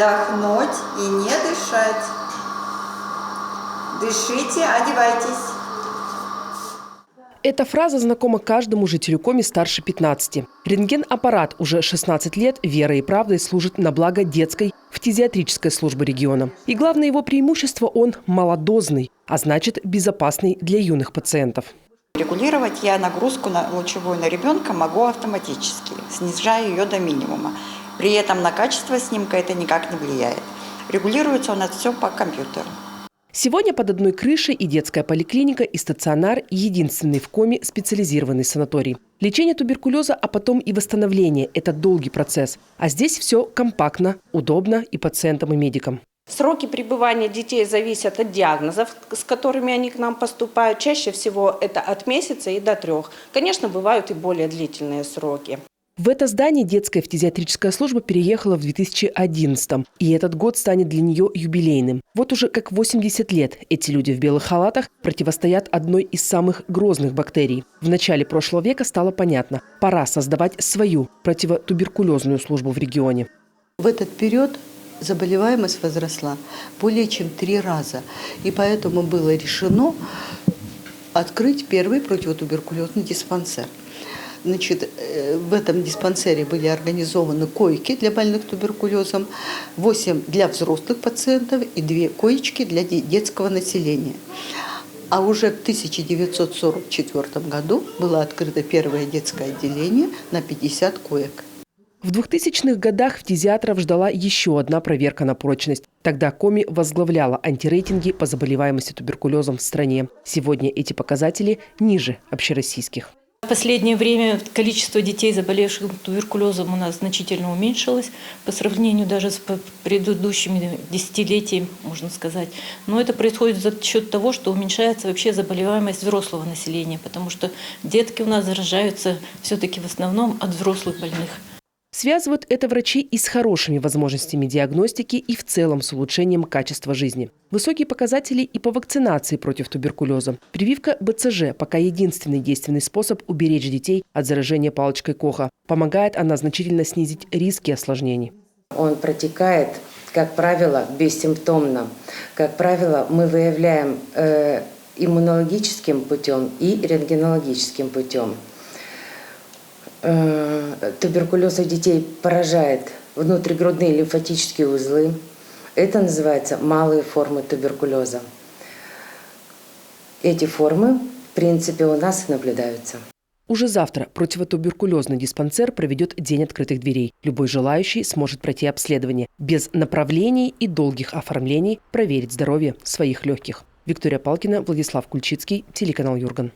вдохнуть и не дышать. Дышите, одевайтесь. Эта фраза знакома каждому жителю Коми старше 15. Рентген-аппарат уже 16 лет верой и правдой служит на благо детской фтизиатрической службы региона. И главное его преимущество – он малодозный, а значит безопасный для юных пациентов. Регулировать я нагрузку лучевую на ребенка могу автоматически, снижая ее до минимума. При этом на качество снимка это никак не влияет. Регулируется у нас все по компьютеру. Сегодня под одной крышей и детская поликлиника, и стационар – единственный в Коми специализированный санаторий. Лечение туберкулеза, а потом и восстановление – это долгий процесс. А здесь все компактно, удобно и пациентам, и медикам. Сроки пребывания детей зависят от диагнозов, с которыми они к нам поступают. Чаще всего это от месяца и до 3. Конечно, бывают и более длительные сроки. В это здание детская фтизиатрическая служба переехала в 2011-м. И этот год станет для нее юбилейным. Вот уже как 80 лет эти люди в белых халатах противостоят одной из самых грозных бактерий. В начале прошлого века стало понятно – пора создавать свою противотуберкулезную службу в регионе. В этот период заболеваемость возросла более чем 3 раза. И поэтому было решено открыть первый противотуберкулезный диспансер. Значит, в этом диспансере были организованы койки для больных туберкулезом, 8 для взрослых пациентов и 2 коечки для детского населения. А уже в 1944 году было открыто первое детское отделение на 50 коек. В 2000-х годах фтизиатров ждала еще одна проверка на прочность. Тогда Коми возглавляла антирейтинги по заболеваемости туберкулезом в стране. Сегодня эти показатели ниже общероссийских. В последнее время количество детей, заболевших туберкулезом, у нас значительно уменьшилось по сравнению даже с предыдущими десятилетиями, можно сказать. Но это происходит за счет того, что уменьшается вообще заболеваемость взрослого населения, потому что детки у нас заражаются все-таки в основном от взрослых больных. Связывают это врачи и с хорошими возможностями диагностики, и в целом с улучшением качества жизни. Высокие показатели и по вакцинации против туберкулеза. Прививка БЦЖ – пока единственный действенный способ уберечь детей от заражения палочкой Коха. Помогает она значительно снизить риски осложнений. Он протекает, как правило, бессимптомно. Как правило, мы выявляем иммунологическим путем и рентгенологическим путем. Туберкулез у детей поражает внутригрудные лимфатические узлы. Это называется малые формы туберкулеза. Эти формы, в принципе, у нас наблюдаются. Уже завтра противотуберкулезный диспансер проведет день открытых дверей. Любой желающий сможет пройти обследование. Без направлений и долгих оформлений проверить здоровье своих легких. Виктория Палкина, Владислав Кульчицкий, телеканал Юрган.